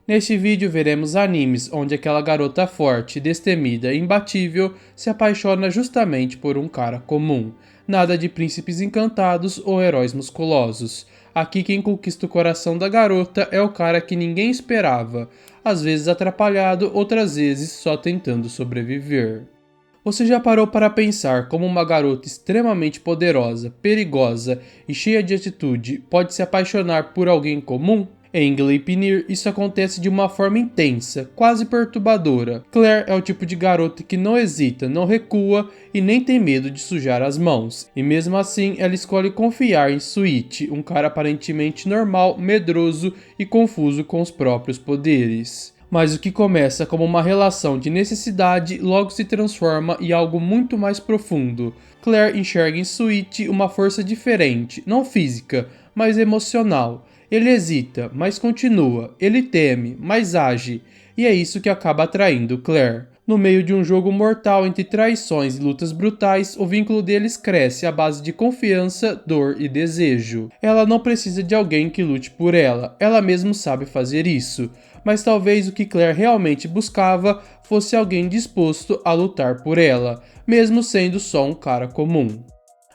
Neste vídeo veremos animes onde aquela garota forte, destemida e imbatível se apaixona justamente por um cara comum. Nada de príncipes encantados ou heróis musculosos. Aqui quem conquista o coração da garota é o cara que ninguém esperava, às vezes atrapalhado, outras vezes só tentando sobreviver. Você já parou para pensar como uma garota extremamente poderosa, perigosa e cheia de atitude pode se apaixonar por alguém comum? Em Gleipnir, isso acontece de uma forma intensa, quase perturbadora. Claire é o tipo de garota que não hesita, não recua e nem tem medo de sujar as mãos. E mesmo assim, ela escolhe confiar em Sweet, um cara aparentemente normal, medroso e confuso com os próprios poderes. Mas o que começa como uma relação de necessidade logo se transforma em algo muito mais profundo. Claire enxerga em Sweet uma força diferente, não física, mas emocional. Ele hesita, mas continua. Ele teme, mas age. E é isso que acaba atraindo Claire. No meio de um jogo mortal entre traições e lutas brutais, o vínculo deles cresce à base de confiança, dor e desejo. Ela não precisa de alguém que lute por ela, ela mesma sabe fazer isso. Mas talvez o que Claire realmente buscava fosse alguém disposto a lutar por ela, mesmo sendo só um cara comum.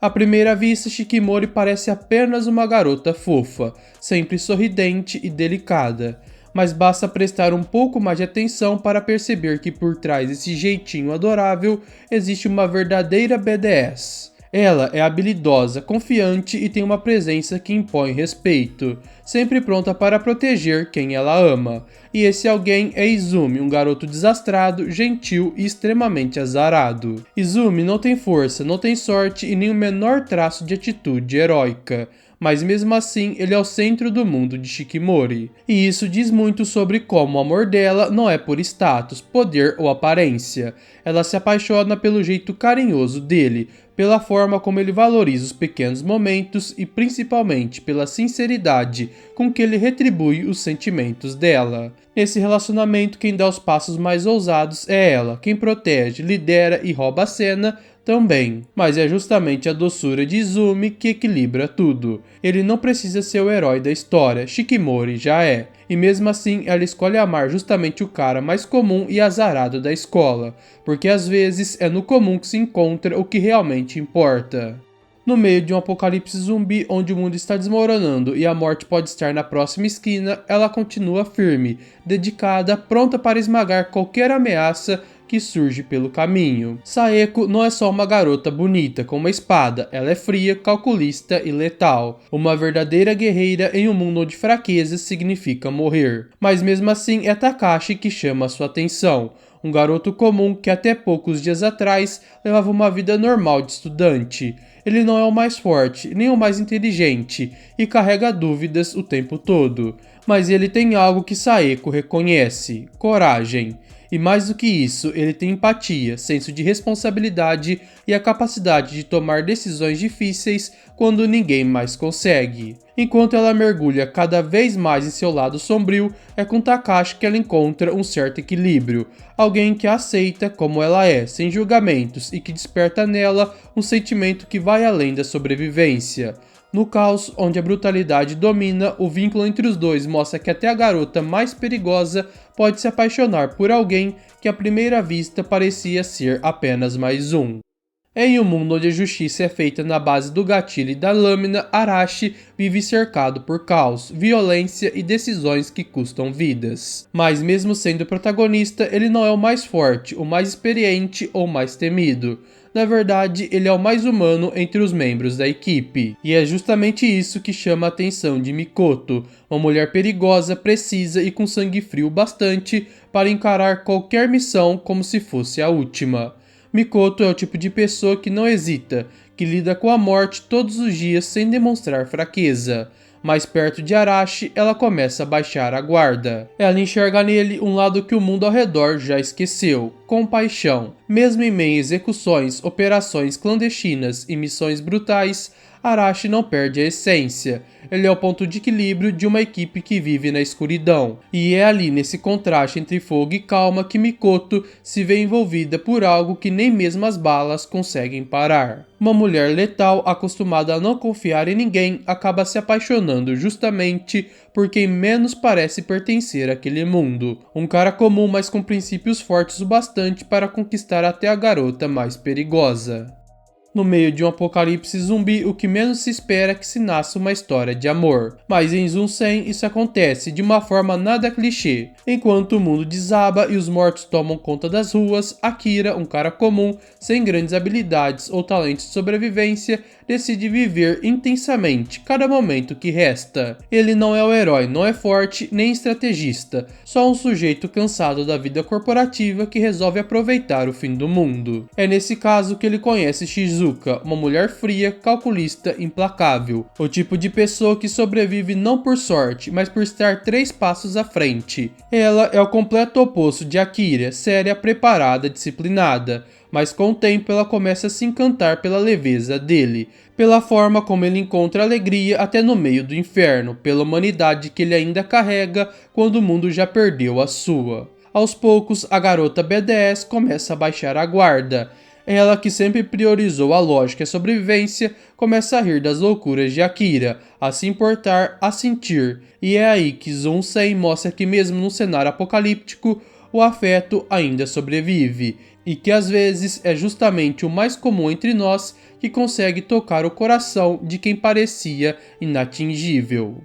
À primeira vista, Shikimori parece apenas uma garota fofa, sempre sorridente e delicada. Mas basta prestar um pouco mais de atenção para perceber que por trás desse jeitinho adorável existe uma verdadeira BDS. Ela é habilidosa, confiante e tem uma presença que impõe respeito, sempre pronta para proteger quem ela ama. E esse alguém é Izumi, um garoto desastrado, gentil e extremamente azarado. Izumi não tem força, não tem sorte e nem o menor traço de atitude heróica. Mas mesmo assim, ele é o centro do mundo de Shikimori. E isso diz muito sobre como o amor dela não é por status, poder ou aparência. Ela se apaixona pelo jeito carinhoso dele, pela forma como ele valoriza os pequenos momentos e principalmente pela sinceridade com que ele retribui os sentimentos dela. Nesse relacionamento, quem dá os passos mais ousados é ela, quem protege, lidera e rouba a cena também, mas é justamente a doçura de Izumi que equilibra tudo. Ele não precisa ser o herói da história, Shikimori já é. E mesmo assim, ela escolhe amar justamente o cara mais comum e azarado da escola, porque às vezes é no comum que se encontra o que realmente importa. No meio de um apocalipse zumbi onde o mundo está desmoronando e a morte pode estar na próxima esquina, ela continua firme, dedicada, pronta para esmagar qualquer ameaça que surge pelo caminho. Saeko não é só uma garota bonita com uma espada, ela é fria, calculista e letal. Uma verdadeira guerreira em um mundo onde fraqueza significa morrer. Mas mesmo assim é Takashi que chama sua atenção. Um garoto comum que até poucos dias atrás levava uma vida normal de estudante. Ele não é o mais forte, nem o mais inteligente, e carrega dúvidas o tempo todo. Mas ele tem algo que Saeko reconhece: coragem. E mais do que isso, ele tem empatia, senso de responsabilidade e a capacidade de tomar decisões difíceis quando ninguém mais consegue. Enquanto ela mergulha cada vez mais em seu lado sombrio, é com Takashi que ela encontra um certo equilíbrio, alguém que a aceita como ela é, sem julgamentos, e que desperta nela um sentimento que vai além da sobrevivência. No caos, onde a brutalidade domina, o vínculo entre os dois mostra que até a garota mais perigosa pode se apaixonar por alguém que à primeira vista parecia ser apenas mais um. Em um mundo onde a justiça é feita na base do gatilho e da lâmina, Arashi vive cercado por caos, violência e decisões que custam vidas. Mas mesmo sendo protagonista, ele não é o mais forte, o mais experiente ou mais temido. Na verdade, ele é o mais humano entre os membros da equipe. E é justamente isso que chama a atenção de Mikoto, uma mulher perigosa, precisa e com sangue frio bastante para encarar qualquer missão como se fosse a última. Mikoto é o tipo de pessoa que não hesita, que lida com a morte todos os dias sem demonstrar fraqueza. Mais perto de Arashi, ela começa a baixar a guarda. Ela enxerga nele um lado que o mundo ao redor já esqueceu: compaixão. Mesmo em meio a execuções, operações clandestinas e missões brutais, Arashi não perde a essência. Ele é o ponto de equilíbrio de uma equipe que vive na escuridão. E é ali nesse contraste entre fogo e calma que Mikoto se vê envolvida por algo que nem mesmo as balas conseguem parar. Uma mulher letal, acostumada a não confiar em ninguém, acaba se apaixonando justamente por quem menos parece pertencer àquele mundo. Um cara comum, mas com princípios fortes o bastante para conquistar até a garota mais perigosa. No meio de um apocalipse zumbi, o que menos se espera é que se nasça uma história de amor. Mas em Zoom-sen isso acontece de uma forma nada clichê. Enquanto o mundo desaba e os mortos tomam conta das ruas, Akira, um cara comum, sem grandes habilidades ou talentos de sobrevivência, decide viver intensamente cada momento que resta. Ele não é o herói, não é forte nem estrategista, só um sujeito cansado da vida corporativa que resolve aproveitar o fim do mundo. É nesse caso que ele conhece Shizuka, uma mulher fria, calculista, implacável. O tipo de pessoa que sobrevive não por sorte, mas por estar 3 passos à frente. Ela é o completo oposto de Akira, séria, preparada, disciplinada. Mas com o tempo ela começa a se encantar pela leveza dele, pela forma como ele encontra alegria até no meio do inferno, pela humanidade que ele ainda carrega quando o mundo já perdeu a sua. Aos poucos, a garota BDS começa a baixar a guarda. Ela, que sempre priorizou a lógica e a sobrevivência, começa a rir das loucuras de Akira, a se importar, a sentir. E é aí que Zoom-sen mostra que mesmo num cenário apocalíptico, o afeto ainda sobrevive. E que às vezes é justamente o mais comum entre nós que consegue tocar o coração de quem parecia inatingível.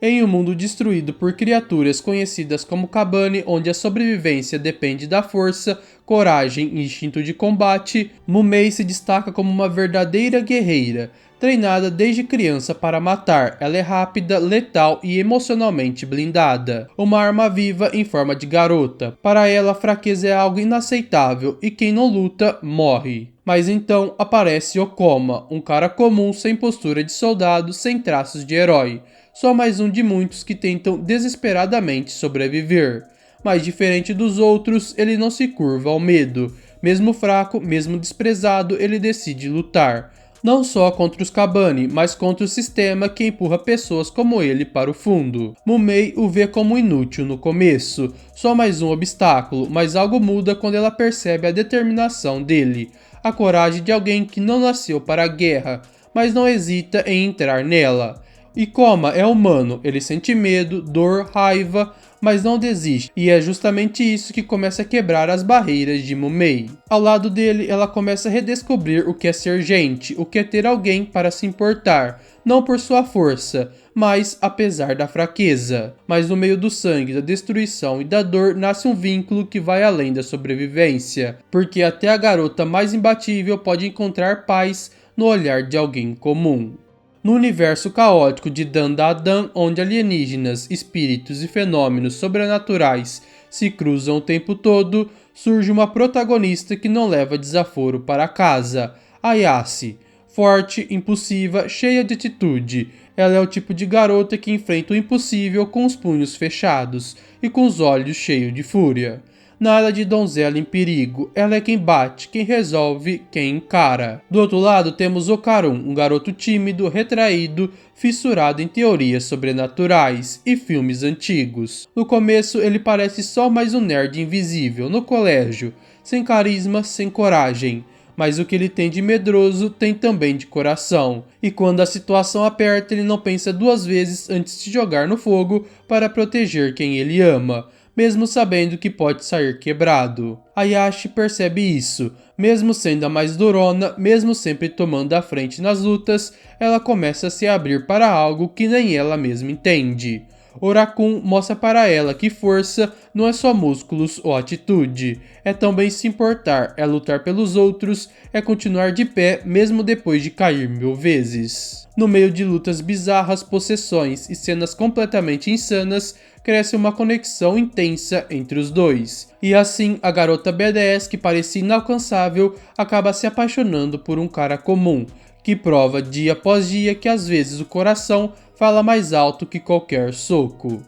Em um mundo destruído por criaturas conhecidas como Kabane, onde a sobrevivência depende da força, coragem e instinto de combate, Mumei se destaca como uma verdadeira guerreira. Treinada desde criança para matar, ela é rápida, letal e emocionalmente blindada. Uma arma viva em forma de garota. Para ela, a fraqueza é algo inaceitável e quem não luta, morre. Mas então aparece Okoma, um cara comum sem postura de soldado, sem traços de herói. Só mais um de muitos que tentam desesperadamente sobreviver. Mas diferente dos outros, ele não se curva ao medo. Mesmo fraco, mesmo desprezado, ele decide lutar. Não só contra os Kabane, mas contra o sistema que empurra pessoas como ele para o fundo. Mumei o vê como inútil no começo, só mais um obstáculo, mas algo muda quando ela percebe a determinação dele, a coragem de alguém que não nasceu para a guerra, mas não hesita em entrar nela. Ikoma é humano, ele sente medo, dor, raiva, mas não desiste, e é justamente isso que começa a quebrar as barreiras de Mumei. Ao lado dele, ela começa a redescobrir o que é ser gente, o que é ter alguém para se importar, não por sua força, mas apesar da fraqueza. Mas no meio do sangue, da destruição e da dor nasce um vínculo que vai além da sobrevivência, porque até a garota mais imbatível pode encontrar paz no olhar de alguém comum. No universo caótico de Dandadan, onde alienígenas, espíritos e fenômenos sobrenaturais se cruzam o tempo todo, surge uma protagonista que não leva desaforo para casa, Ayase. Forte, impulsiva, cheia de atitude, ela é o tipo de garota que enfrenta o impossível com os punhos fechados e com os olhos cheios de fúria. Nada de donzela em perigo, ela é quem bate, quem resolve, quem encara. Do outro lado temos Okarun, um garoto tímido, retraído, fissurado em teorias sobrenaturais e filmes antigos. No começo ele parece só mais um nerd invisível no colégio, sem carisma, sem coragem. Mas o que ele tem de medroso tem também de coração. E quando a situação aperta, ele não pensa 2 vezes antes de jogar no fogo para proteger quem ele ama, mesmo sabendo que pode sair quebrado. Ayashi percebe isso. Mesmo sendo a mais durona, mesmo sempre tomando a frente nas lutas, ela começa a se abrir para algo que nem ela mesma entende. Orakun mostra para ela que força não é só músculos ou atitude, é também se importar, é lutar pelos outros, é continuar de pé mesmo depois de cair 1000 vezes. No meio de lutas bizarras, possessões e cenas completamente insanas, cresce uma conexão intensa entre os dois. E assim, a garota BDS, que parecia inalcançável, acaba se apaixonando por um cara comum, que prova dia após dia que às vezes o coração fala mais alto que qualquer soco.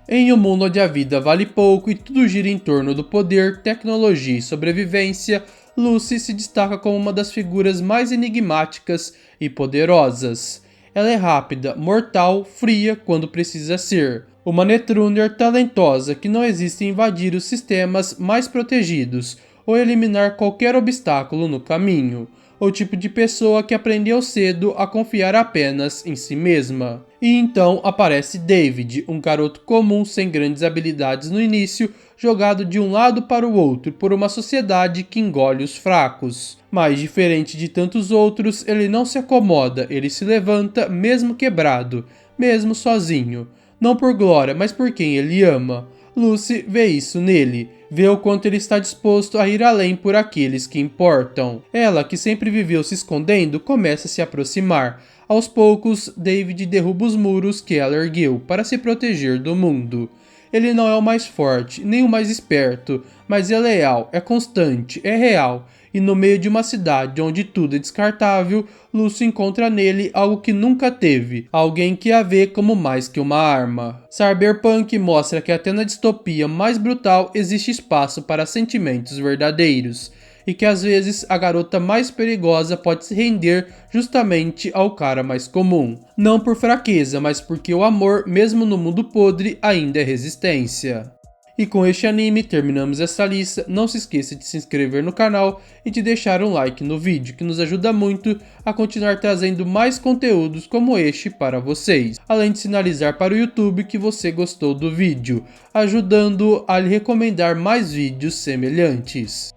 Em um mundo onde a vida vale pouco e tudo gira em torno do poder, tecnologia e sobrevivência, Lucy se destaca como uma das figuras mais enigmáticas e poderosas. Ela é rápida, mortal, fria quando precisa ser. Uma Netrunner talentosa que não hesita em invadir os sistemas mais protegidos ou eliminar qualquer obstáculo no caminho. O tipo de pessoa que aprendeu cedo a confiar apenas em si mesma. E então aparece David, um garoto comum sem grandes habilidades no início, jogado de um lado para o outro por uma sociedade que engole os fracos. Mas diferente de tantos outros, ele não se acomoda, ele se levanta mesmo quebrado, mesmo sozinho. Não por glória, mas por quem ele ama. Lucy vê isso nele, vê o quanto ele está disposto a ir além por aqueles que importam. Ela, que sempre viveu se escondendo, começa a se aproximar. Aos poucos, David derruba os muros que ela ergueu para se proteger do mundo. Ele não é o mais forte, nem o mais esperto, mas é leal, é constante, é real. E no meio de uma cidade onde tudo é descartável, Lucy encontra nele algo que nunca teve, alguém que a vê como mais que uma arma. Cyberpunk mostra que até na distopia mais brutal existe espaço para sentimentos verdadeiros, e que às vezes a garota mais perigosa pode se render justamente ao cara mais comum. Não por fraqueza, mas porque o amor, mesmo no mundo podre, ainda é resistência. E com este anime terminamos essa lista. Não se esqueça de se inscrever no canal e de deixar um like no vídeo, que nos ajuda muito a continuar trazendo mais conteúdos como este para vocês. Além de sinalizar para o YouTube que você gostou do vídeo, ajudando a lhe recomendar mais vídeos semelhantes.